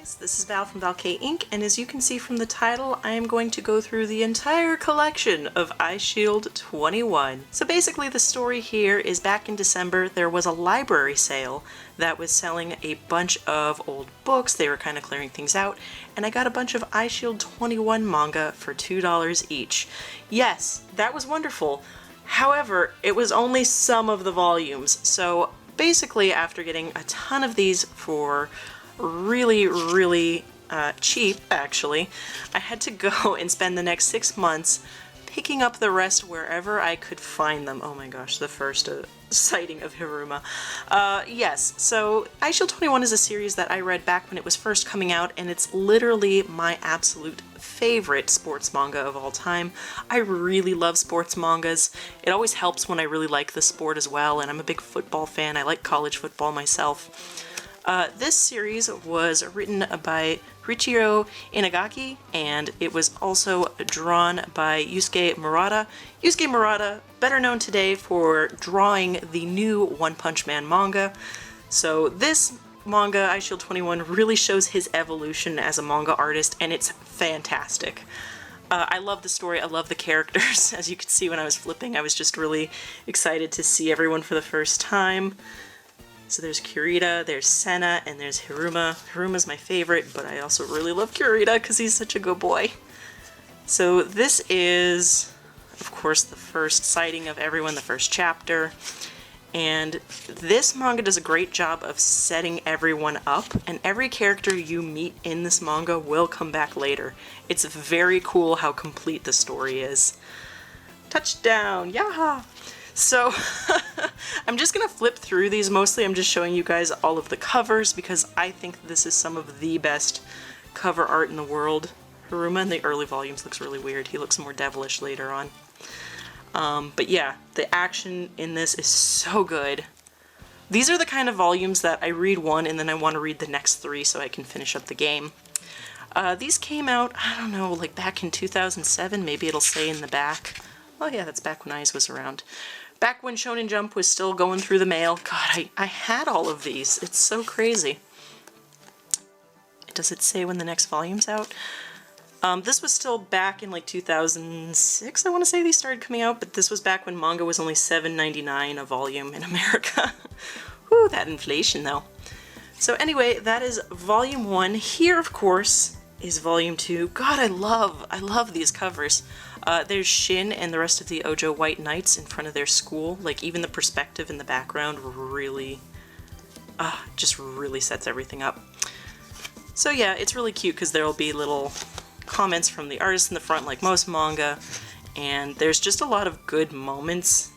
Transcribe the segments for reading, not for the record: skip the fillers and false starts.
Yes, this is Val from Valkayink, and as you can see from the title, I am going to go through the entire collection of Eyeshield 21. So basically the story here is back in December there was a library sale that was selling a bunch of old books. They were kind of clearing things out, and I got a bunch of Eyeshield 21 manga for $2 each. Yes, that was wonderful. However, it was only some of the volumes, so basically after getting a ton of these for really cheap, actually, I had to go and spend the next 6 months picking up the rest wherever I could find them. Oh my gosh, the first sighting of Hiruma. Yes, so Eyeshield 21 is a series that I read back when it was first coming out, and it's literally my absolute favorite sports manga of all time. I really love sports mangas. It always helps when I really like the sport as well, and I'm a big football fan. I like college football myself. This series was written by Richiro Inagaki, and it was also drawn by Yusuke Murata. Yusuke Murata, better known today for drawing the new One Punch Man manga. So this manga, Eyeshield 21, really shows his evolution as a manga artist, and it's fantastic. I love the story, I love the characters. As you could see when I was flipping, I was just really excited to see everyone for the first time. So there's Kurita, there's Senna, and there's Hiruma. Hiruma's my favorite, but I also really love Kurita because he's such a good boy. So this is, of course, the first sighting of everyone, the first chapter. And this manga does a great job of setting everyone up, and every character you meet in this manga will come back later. It's very cool how complete the story is. Touchdown! Yaha! So, I'm just gonna flip through these. Mostly I'm just showing you guys all of the covers because I think this is some of the best cover art in the world. Hiruma in the early volumes looks really weird. He looks more devilish later on. But yeah, the action in this is so good. These are the kind of volumes that I read one and then I want to read the next 3 so I can finish up the game. These came out, I don't know, like back in 2007, maybe it'll say in the back. Oh yeah, that's back when Eyes was around. Back when Shonen Jump was still going through the mail. God, I had all of these. It's so crazy. Does it say when the next volume's out? This was still back in like 2006, I want to say these started coming out, but this was back when manga was only $7.99 a volume in America. Whew, that inflation though. So anyway, that is volume 1. Here, of course, is volume 2. God, I love these covers. There's Shin and the rest of the Ojo White Knights in front of their school. Like, even the perspective in the background really, just really sets everything up. So yeah, it's really cute because there'll be little comments from the artist in the front like most manga, and there's just a lot of good moments.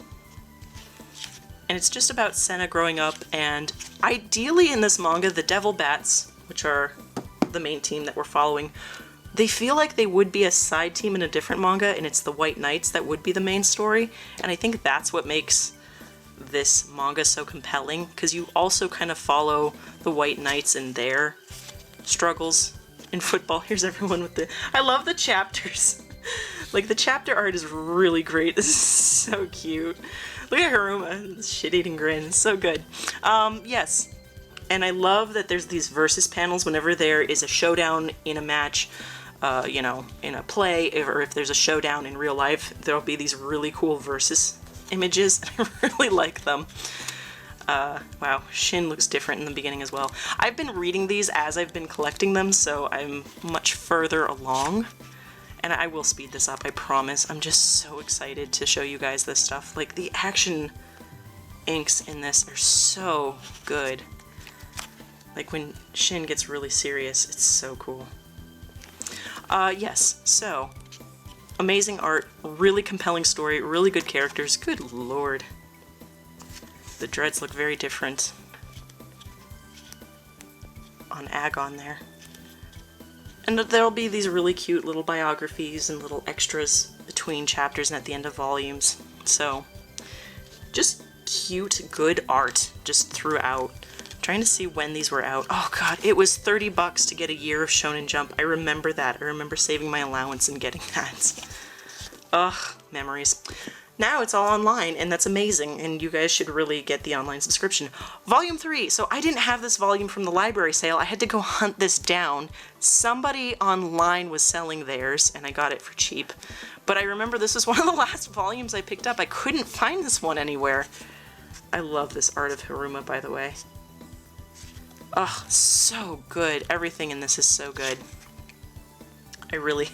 And it's just about Senna growing up, and ideally in this manga, the Devil Bats, which are the main team that we're following, they feel like they would be a side team in a different manga, and it's the White Knights that would be the main story, and I think that's what makes this manga so compelling, because you also kind of follow the White Knights and their struggles in football. Here's everyone with the... I love the chapters. Like, the chapter art is really great. This is so cute. Look at Hiruma, shit-eating grin. It's so good. Yes. And I love that there's these versus panels whenever there is a showdown in a match, you know, in a play, or if there's a showdown in real life, there'll be these really cool versus images, and I really like them. Wow, Shin looks different in the beginning as well. I've been reading these as I've been collecting them, so I'm much further along. And I will speed this up, I promise. I'm just so excited to show you guys this stuff. Like, the action inks in this are so good. Like, when Shin gets really serious, it's so cool. Yes, so, amazing art, really compelling story, really good characters. Good lord. The dreads look very different on Agon there. And there'll be these really cute little biographies and little extras between chapters and at the end of volumes. So, just cute, good art just throughout. I'm trying to see when these were out. Oh god, it was $30 to get a year of Shonen Jump. I remember that. I remember saving my allowance and getting that. Ugh, memories. Now it's all online, and that's amazing, and you guys should really get the online subscription. Volume 3. So I didn't have this volume from the library sale. I had to go hunt this down. Somebody online was selling theirs, and I got it for cheap. But I remember this was one of the last volumes I picked up. I couldn't find this one anywhere. I love this art of Hiruma, by the way. Oh, so good. Everything in this is so good. I really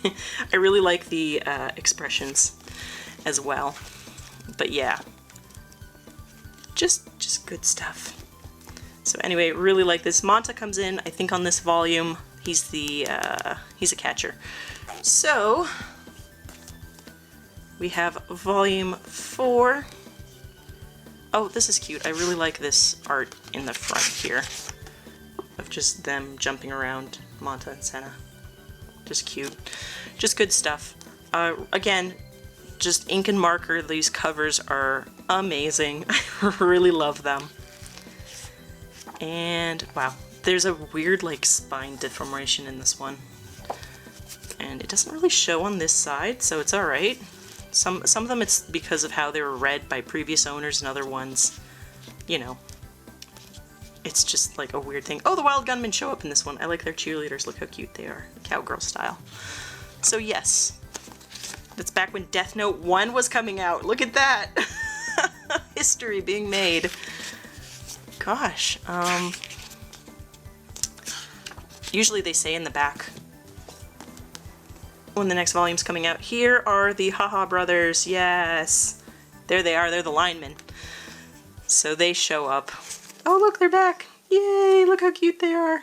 like the expressions as well. But yeah, just good stuff. So anyway, really like this. Manta comes in, I think, on this volume. He's a catcher. So we have volume 4. Oh, this is cute. I really like this art in the front here of just them jumping around, Manta and Senna. Just cute. Just good stuff. Again, just ink and marker. These covers are amazing. I really love them. And wow, there's a weird like spine deformation in this one. And it doesn't really show on this side, so it's alright. Some of them it's because of how they were read by previous owners, and other ones, you know, it's just like a weird thing. Oh, the Wild Gunmen show up in this one. I like their cheerleaders. Look how cute they are. Cowgirl style. So yes, that's back when Death Note 1 was coming out. Look at that. History being made. Gosh. Usually they say in the back when the next volume's coming out, here are the Haha brothers. Yes. There they are. They're the linemen. So they show up. Oh, look, they're back. Yay, look how cute they are.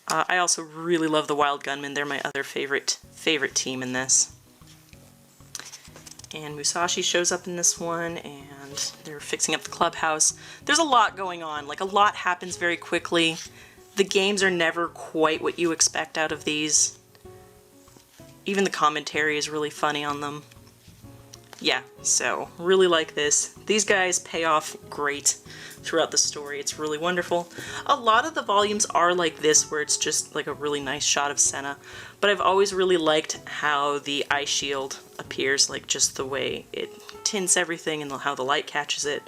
I also really love the Wild Gunmen. They're my other favorite team in this. And Musashi shows up in this one, and they're fixing up the clubhouse. There's a lot going on. Like, a lot happens very quickly. The games are never quite what you expect out of these. Even the commentary is really funny on them. Yeah, so really like this. These guys pay off great throughout the story. It's really wonderful. A lot of the volumes are like this, where it's just like a really nice shot of Senna, but I've always really liked how the Eyeshield appears, like just the way it tints everything and how the light catches it.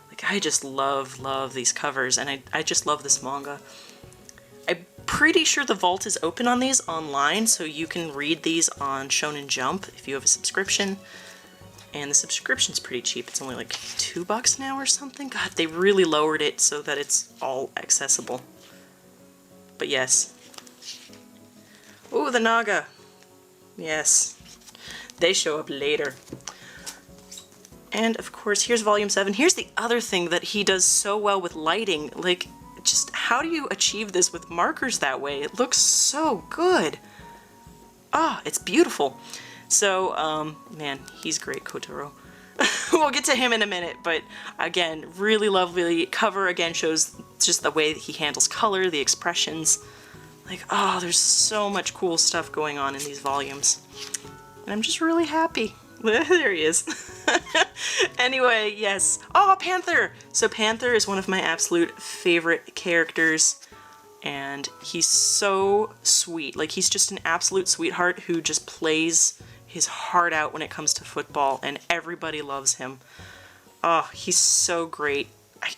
Like, I just love these covers, and I just love this manga. I'm pretty sure the vault is open on these online, so you can read these on Shonen Jump if you have a subscription. And the subscription's pretty cheap. It's only like $2 now or something. God, they really lowered it so that it's all accessible. But yes. Ooh, the Naga. Yes. They show up later. And of course, here's volume 7. Here's the other thing that he does so well with lighting. Like, just how do you achieve this with markers that way? It looks so good. Ah, it's beautiful. So, man, he's great, Kotaro. We'll get to him in a minute, but again, really lovely cover. Again, shows just the way that he handles color, the expressions. Like, oh, there's so much cool stuff going on in these volumes. And I'm just really happy. There he is. Anyway, yes. Oh, Panther! So Panther is one of my absolute favorite characters. And he's so sweet. Like, he's just an absolute sweetheart who just plays his heart out when it comes to football, and everybody loves him. Oh, he's so great.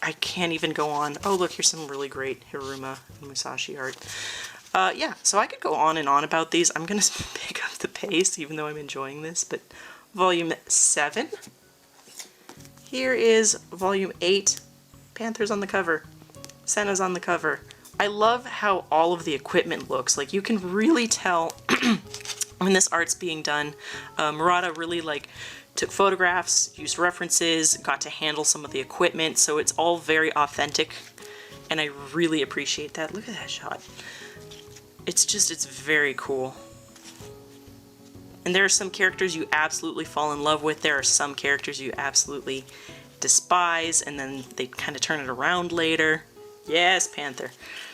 I can't even go on. Oh, look, here's some really great Hiruma and Musashi art. Yeah, so I could go on and on about these. I'm gonna pick up the pace, even though I'm enjoying this, but volume 7. Here is volume 8. Panther's on the cover. Senna's on the cover. I love how all of the equipment looks. Like, you can really tell when this art's being done. Murata really took photographs, used references, got to handle some of the equipment, so it's all very authentic, and I really appreciate that. Look at that shot. It's very cool. And there are some characters you absolutely fall in love with. There are some characters you absolutely despise, and then they kind of turn it around later. Yes, Panther.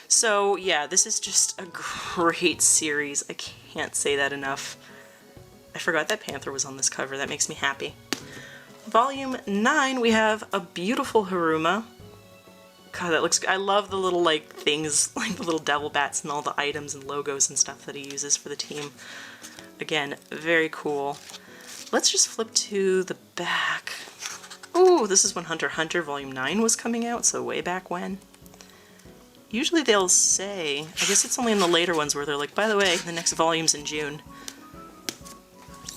So yeah, this is just a great series. I can't say that enough. I forgot that Panther was on this cover. That makes me happy. Volume 9, we have a beautiful Hiruma. God, that looks... I love the little, things, like the little devil bats and all the items and logos and stuff that he uses for the team. Again, very cool. let's just flip to the back. Ooh, this is when Hunter x Hunter Volume 9 was coming out, so way back when. Usually they'll say, I guess it's only in the later ones where they're like, by the way, the next volume's in June.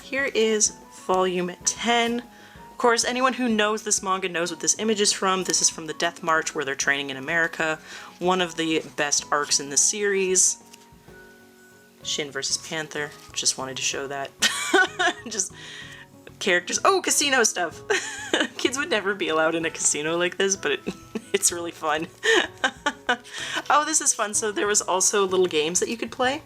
Here is Volume 10. Of course, anyone who knows this manga knows what this image is from. This is from the Death March where they're training in America. One of the best arcs in the series. Shin versus Panther. Just wanted to show that. Just characters. Oh, casino stuff. Kids would never be allowed in a casino like this, but it's really fun. Oh, this is fun. So there was also little games that you could play,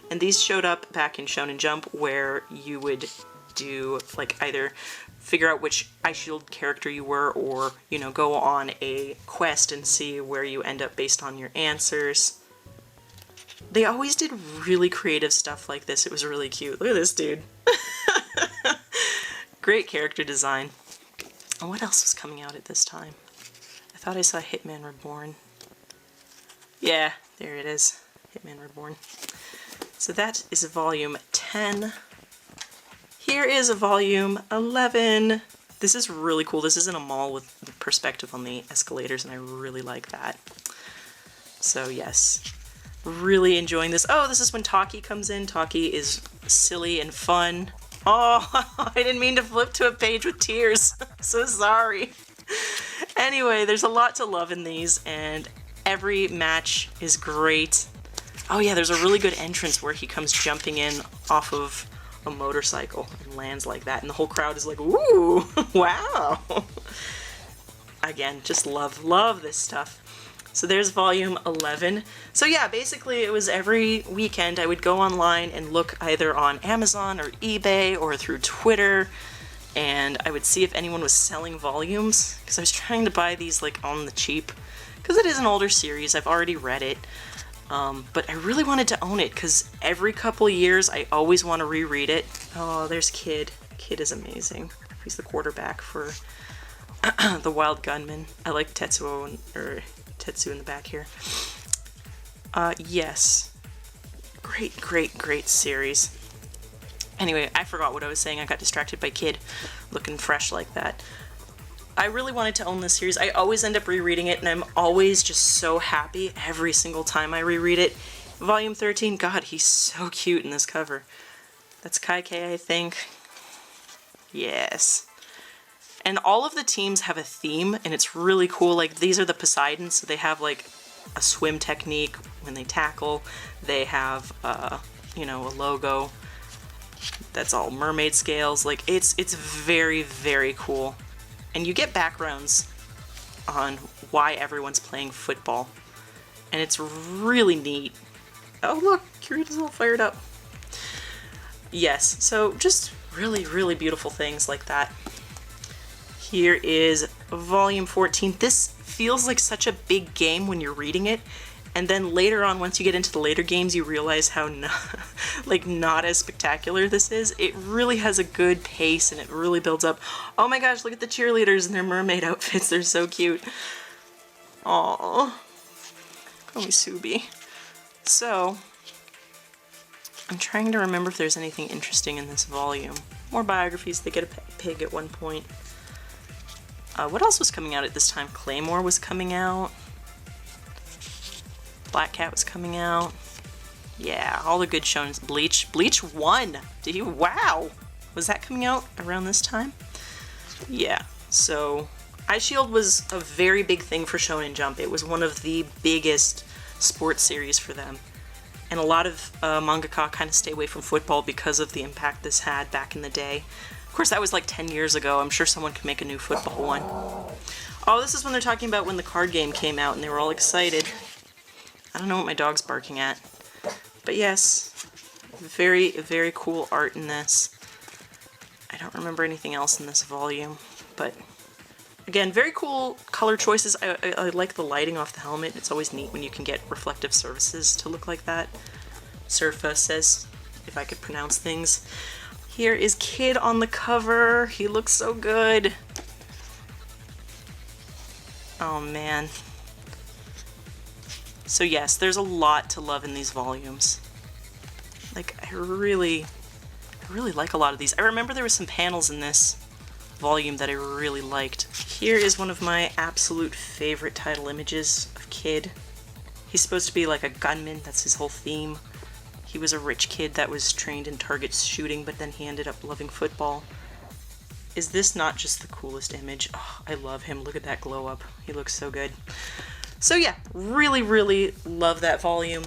and these showed up back in Shonen Jump where you would do like either figure out which Eyeshield character you were, or, you know, go on a quest and see where you end up based on your answers. They always did really creative stuff like this. It was really cute. Look at this dude. Great character design. And what else was coming out at this time? I thought I saw Hitman Reborn. Yeah, there it is. Hitman Reborn. So that is volume 10. Here is a volume 11. This is really cool. This is in a mall with the perspective on the escalators, and I really like that. So yes, really enjoying this. Oh, this is when Taki comes in. Taki is silly and fun. Oh, I didn't mean to flip to a page with tears. So sorry. Anyway, there's a lot to love in these, and every match is great. Oh yeah, there's a really good entrance where he comes jumping in off of a motorcycle and lands like that, and the whole crowd is like, ooh, wow. Again, just love this stuff. So there's volume 11. So yeah, basically it was every weekend I would go online and look either on Amazon or eBay or through Twitter, and I would see if anyone was selling volumes, because I was trying to buy these like on the cheap, because it is an older series. I've already read it. But I really wanted to own it because every couple years I always want to reread it. Oh, there's Kid. Kid is amazing. He's the quarterback for the Wild Gunman. I like Tetsuo in the back here. Yes. Great series. Anyway, I forgot what I was saying. I got distracted by Kid looking fresh like that. I really wanted to own this series. I always end up rereading it, and I'm always just so happy every single time I reread it. Volume 13, God, he's so cute in this cover. That's Kaike, I think. Yes. And all of the teams have a theme, and it's really cool. Like, these are the Poseidons, so they have, like, a swim technique when they tackle. They have, you know, a logo that's all mermaid scales. Like, it's very, very cool. And you get backgrounds on why everyone's playing football. And it's really neat. Oh look, Kirita's all fired up. Yes, so just really beautiful things like that. Here is volume 14. This feels like such a big game when you're reading it. And then later on, once you get into the later games, you realize how not as spectacular this is. It really has a good pace, and it really builds up. Oh my gosh, look at the cheerleaders in their mermaid outfits. They're so cute. Aww. Call me Subi. So, I'm trying to remember if there's anything interesting in this volume. More biographies. They get a pig at one point. What else was coming out at this time? Claymore was coming out. Black Cat was coming out. Yeah, all the good shonens. Bleach. Bleach 1! Wow! Was that coming out around this time? Yeah, so Eyeshield was a very big thing for Shonen Jump. It was one of the biggest sports series for them. And a lot of mangaka kind of stay away from football because of the impact this had back in the day. Of course, that was like 10 years ago. I'm sure someone could make a new football one. Oh, this is when they're talking about when the card game came out and they were all excited. I don't know what my dog's barking at. But yes, very cool art in this. I don't remember anything else in this volume, but again, very cool color choices. I like the lighting off the helmet. It's always neat when you can get reflective surfaces to look like that. Surfa says, if I could pronounce things. Here is Kid on the cover. He looks so good. Oh man. So yes, there's a lot to love in these volumes. Like, I really I really like a lot of these. I remember there were some panels in this volume that I really liked. Here is one of my absolute favorite title images of Kid. He's supposed to be like a gunman, that's his whole theme. He was a rich kid that was trained in target shooting, but then he ended up loving football. Is this not just the coolest image? Oh, I love him. Look at that glow up. He looks so good. So yeah, really, really love that volume.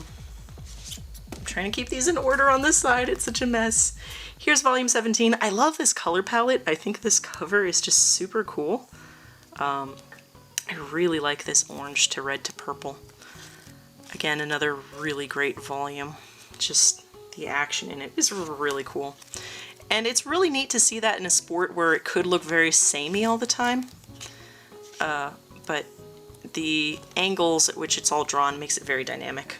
I'm trying to keep these in order on this side. It's such a mess. Here's volume 17. I love this color palette. I think this cover is just super cool. I really like this orange to red to purple. Again, another really great volume. Just the action in it is really cool. And it's really neat to see that in a sport where it could look very samey all the time. But the angles at which it's all drawn makes it very dynamic.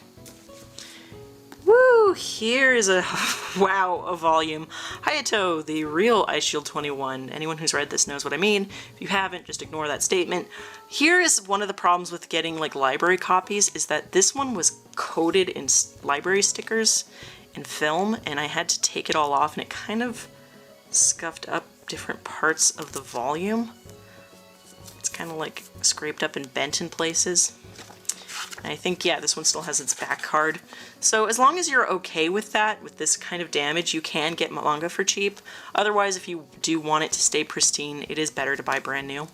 Woo! Here is a, wow, a volume. Hayato, the real Eyeshield 21. Anyone who's read this knows what I mean. If you haven't, just ignore that statement. Here is one of the problems with getting like library copies, is that this one was coated in library stickers and film, and I had to take it all off, and it kind of scuffed up different parts of the volume. It's kind of like scraped up and bent in places. I think, yeah, this one still has its back card. So as long as you're okay with that, with this kind of damage, you can get manga for cheap. Otherwise, if you do want it to stay pristine, it is better to buy brand new.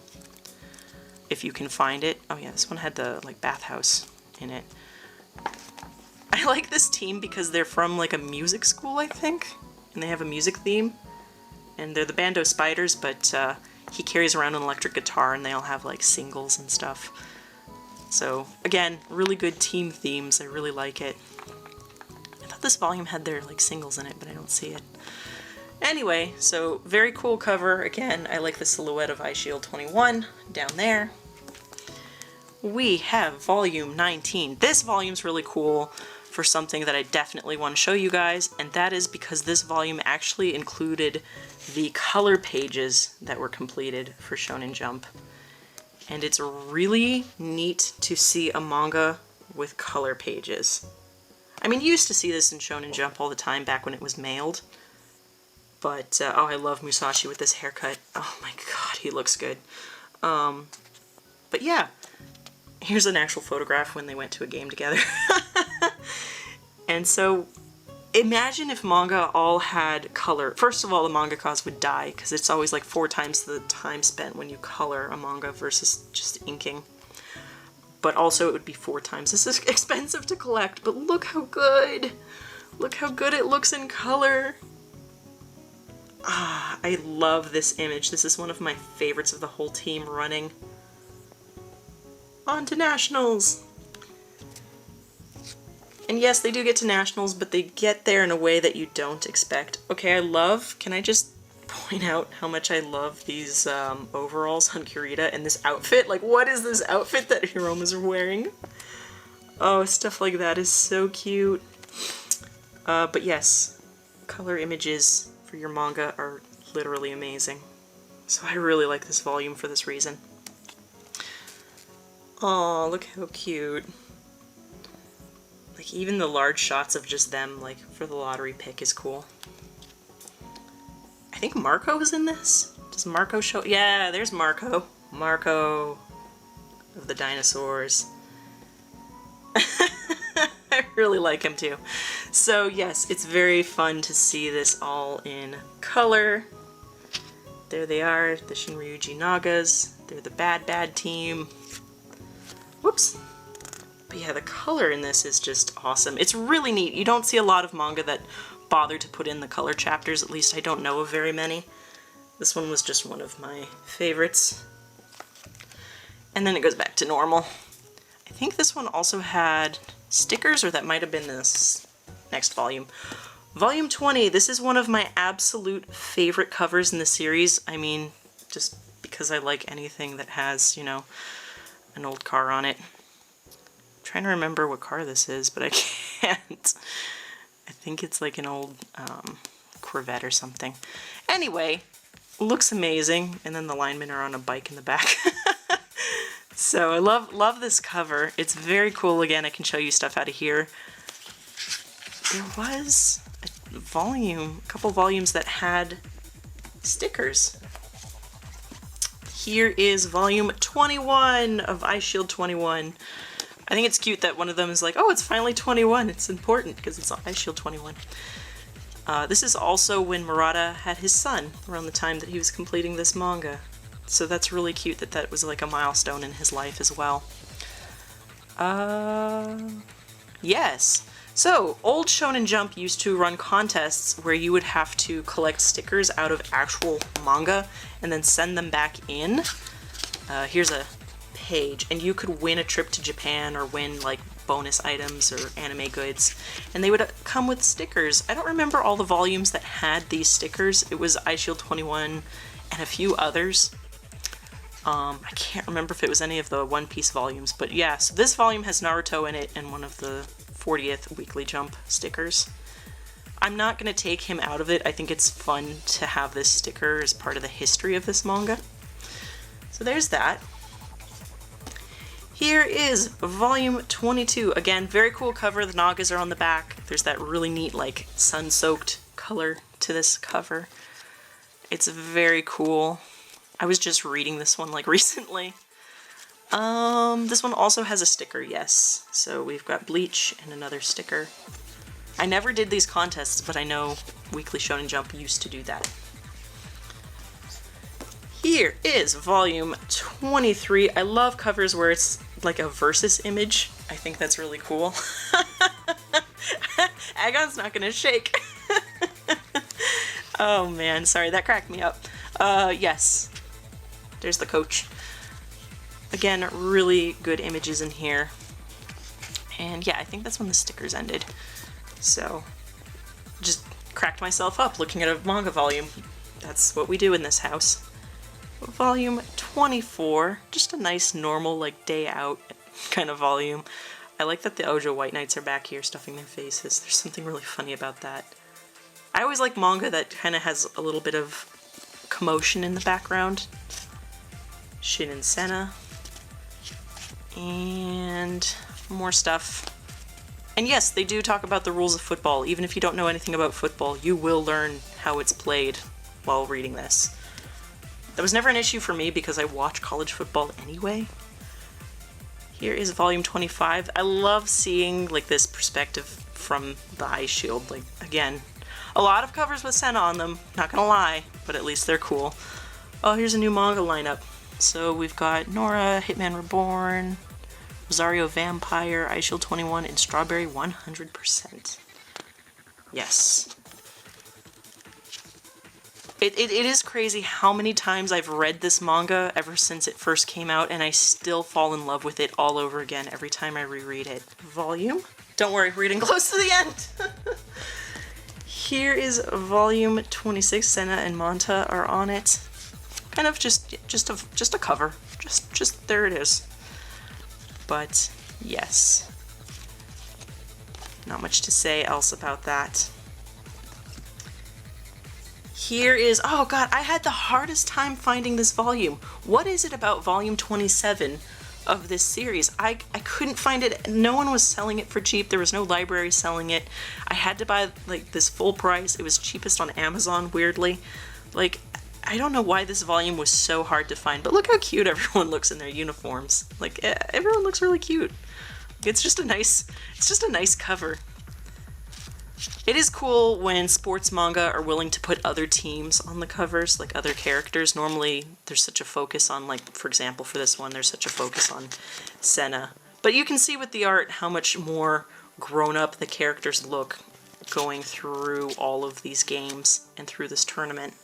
If you can find it. Oh yeah, this one had the like bathhouse in it. I like this team because they're from like a music school, I think. And they have a music theme. And they're the Bando Spiders, but he carries around an electric guitar and they all have like singles and stuff. So, again, really good team themes. I really like it. I thought this volume had their, like, singles in it, but I don't see it. Anyway, so very cool cover. Again, I like the silhouette of Eyeshield 21 down there. We have volume 19. This volume's really cool for something that I definitely want to show you guys, and that is because this volume actually included the color pages that were completed for Shonen Jump. And it's really neat to see a manga with color pages. I mean, you used to see this in Shonen Jump all the time back when it was mailed. But, oh, I love Musashi with this haircut. Oh my god, he looks good. But yeah, here's an actual photograph when they went to a game together. And so, imagine if manga all had color. First of all, the mangakas would die, because it's always like 4 times the time spent when you color a manga versus just inking. But also it would be 4 times as expensive to collect, but look how good! Look how good it looks in color! Ah, I love this image. This is one of my favorites of the whole team running. On to nationals! And yes, they do get to nationals, but they get there in a way that you don't expect. Okay, can I just point out how much I love these overalls on Kurita and this outfit? Like, what is this outfit that Hiroma's wearing? Oh, stuff like that is so cute. But yes, color images for your manga are literally amazing. So I really like this volume for this reason. Oh, look how cute. Like, even the large shots of just them, like, for the lottery pick is cool. I think Marco is in this? Does Marco show? Yeah, there's Marco. Marco of the dinosaurs. I really like him too. So yes, it's very fun to see this all in color. There they are, the Shinryuji Nagas. They're the bad team. Whoops. But yeah, the color in this is just awesome. It's really neat. You don't see a lot of manga that bother to put in the color chapters, at least I don't know of very many. This one was just one of my favorites. And then it goes back to normal. I think this one also had stickers, or that might have been this next volume. Volume 20, this is one of my absolute favorite covers in the series. I mean, just because I like anything that has, you know, an old car on it. Trying to remember what car this is, but I can't. I think it's like an old Corvette or something. Anyway, looks amazing, and then the linemen are on a bike in the back. So I love this cover. It's very cool. Again, I can show you stuff out of here. There was a a couple volumes that had stickers. Here is volume 21 of Eyeshield 21. I think it's cute that one of them is like, oh, it's finally 21. It's important because it's Eyeshield 21. This is also when Murata had his son, around the time that he was completing this manga. So that's really cute that that was like a milestone in his life as well. Yes. So, old Shonen Jump used to run contests where you would have to collect stickers out of actual manga and then send them back in. Here's a page, and you could win a trip to Japan or win like bonus items or anime goods, and they would come with stickers. I don't remember all the volumes that had these stickers. It was Eyeshield 21 and a few others. I can't remember if it was any of the One Piece volumes, but yeah, so this volume has Naruto in it and one of the 40th Weekly Jump stickers. I'm not going to take him out of it. I think it's fun to have this sticker as part of the history of this manga. So there's that. Here is volume 22. Again, very cool cover. The Nagas are on the back. There's that really neat, like, sun-soaked color to this cover. It's very cool. I was just reading this one, like, recently. This one also has a sticker, yes. So we've got Bleach and another sticker. I never did these contests, but I know Weekly Shonen Jump used to do that. Here is volume 23. I love covers where it's like a versus image. I think that's really cool. Agon's not gonna shake. Oh man, sorry, that cracked me up. Yes. There's the coach. Again, really good images in here. And yeah, I think that's when the stickers ended. So, just cracked myself up looking at a manga volume. That's what we do in this house. Volume 24, just a nice normal like day out kind of volume. I like that the Ojo White Knights are back here stuffing their faces. There's something really funny about that. I always like manga that kind of has a little bit of commotion in the background. Shin and Senna. And more stuff. And yes, they do talk about the rules of football. Even if you don't know anything about football, you will learn how it's played while reading this. That was never an issue for me because I watch college football anyway. Here is volume 25. I love seeing like this perspective from the Eyeshield. Like, again, a lot of covers with Senna on them, not gonna lie, but at least they're cool. Oh, here's a new manga lineup. So we've got Nora, Hitman Reborn, Rosario Vampire, Eyeshield 21, and Strawberry 100%. Yes. It is crazy how many times I've read this manga ever since it first came out, and I still fall in love with it all over again every time I reread it. Volume? Don't worry, we're getting close to the end! Here is volume 26. Senna and Manta are on it. Kind of just a cover. Just there it is. But yes. Not much to say else about that. Here is, oh god, I had the hardest time finding this volume. What is it about volume 27 of this series? I couldn't find it. No one was selling it for cheap. There was no library selling it. I had to buy like this full price. It was cheapest on Amazon, weirdly. Like, I don't know why this volume was so hard to find, but look how cute everyone looks in their uniforms. Like, everyone looks really cute. It's just a nice cover. It is cool when sports manga are willing to put other teams on the covers, like other characters. Normally, there's such a focus on, like, for example, for this one, there's such a focus on Senna. But you can see with the art how much more grown-up the characters look going through all of these games and through this tournament.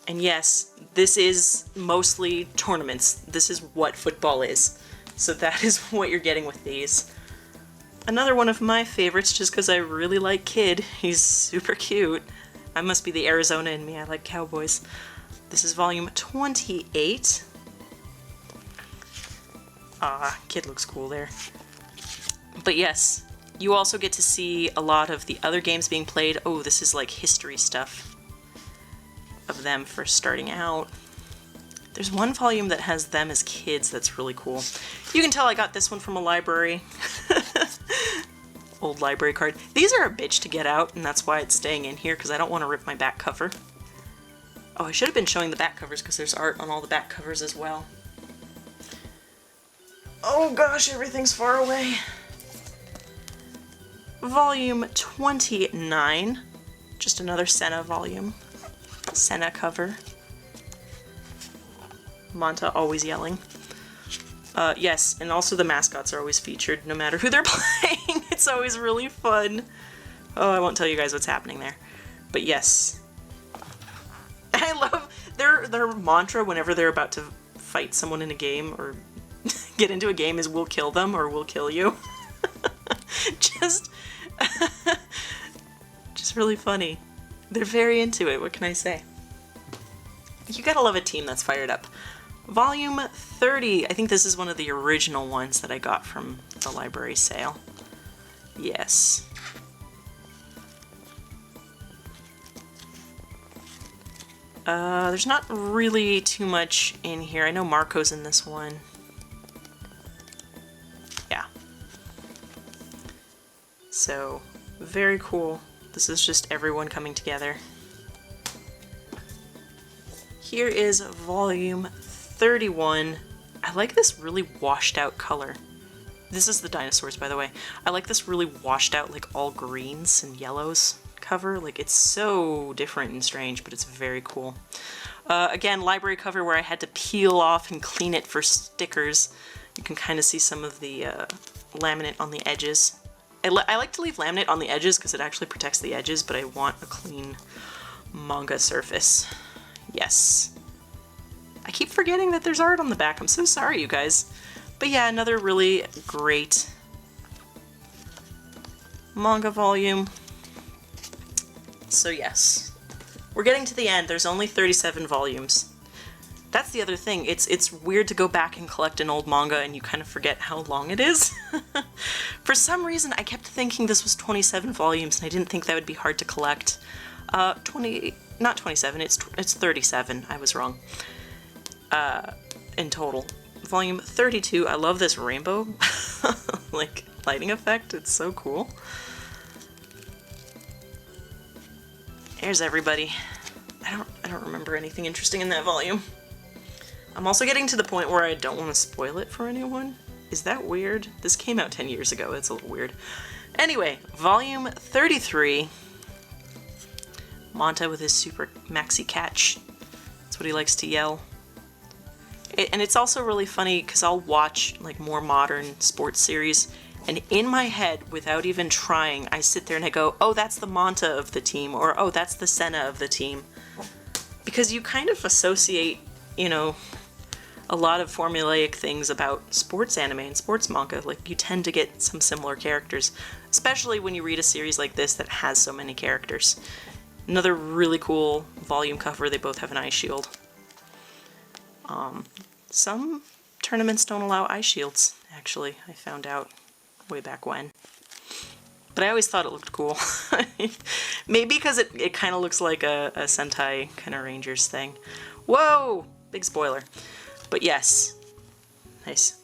And yes, this is mostly tournaments. This is what football is. So that is what you're getting with these. Another one of my favorites, just because I really like Kid. He's super cute. I must be the Arizona in me. I like cowboys. This is volume 28. Ah, Kid looks cool there. But yes, you also get to see a lot of the other games being played. Oh, this is like history stuff of them first starting out. There's one volume that has them as kids that's really cool. You can tell I got this one from a library. old library card. These are a bitch to get out, and that's why it's staying in here, because I don't want to rip my back cover. Oh, I should have been showing the back covers, because there's art on all the back covers as well. Oh gosh, everything's far away. Volume 29. Just another Senna volume. Senna cover. Manta always yelling. Yes, and also the mascots are always featured, no matter who they're playing. It's always really fun. Oh, I won't tell you guys what's happening there. But yes. I love their mantra whenever they're about to fight someone in a game or get into a game is "we'll kill them" or "we'll kill you." just really funny. They're very into it, what can I say? You gotta love a team that's fired up. Volume 30. I think this is one of the original ones that I got from the library sale. Yes. There's not really too much in here. I know Marco's in this one. Yeah. So, very cool. This is just everyone coming together. Here is volume 31. I like this really washed out color. This is the dinosaurs, by the way. I like this really washed out, like all greens and yellows cover. Like, it's so different and strange, but it's very cool. Again, library cover where I had to peel off and clean it for stickers. You can kind of see some of the laminate on the edges. I like to leave laminate on the edges because it actually protects the edges, but I want a clean manga surface. Yes. I keep forgetting that there's art on the back. I'm so sorry, you guys. But yeah, another really great manga volume. So yes, we're getting to the end. There's only 37 volumes. That's the other thing. It's weird to go back and collect an old manga and you kind of forget how long it is. For some reason, I kept thinking this was 27 volumes, and I didn't think that would be hard to collect. Not 27, it's 37. I was wrong. In total. Volume 32, I love this rainbow, like, lighting effect. It's so cool. Here's everybody. I don't remember anything interesting in that volume. I'm also getting to the point where I don't want to spoil it for anyone. Is that weird? This came out 10 years ago. It's a little weird. Anyway, volume 33. Manta with his super maxi catch. That's what he likes to yell. And it's also really funny because I'll watch like more modern sports series, and in my head, without even trying, I sit there and I go, oh, that's the Manta of the team, or oh, that's the Senna of the team. Because you kind of associate, you know, a lot of formulaic things about sports anime and sports manga. Like, you tend to get some similar characters, especially when you read a series like this that has so many characters. Another really cool volume cover. They both have an Eyeshield. Some tournaments don't allow Eyeshields, actually, I found out way back when. But I always thought it looked cool. Maybe because it kind of looks like a Sentai kind of Rangers thing. Whoa! Big spoiler. But yes. Nice.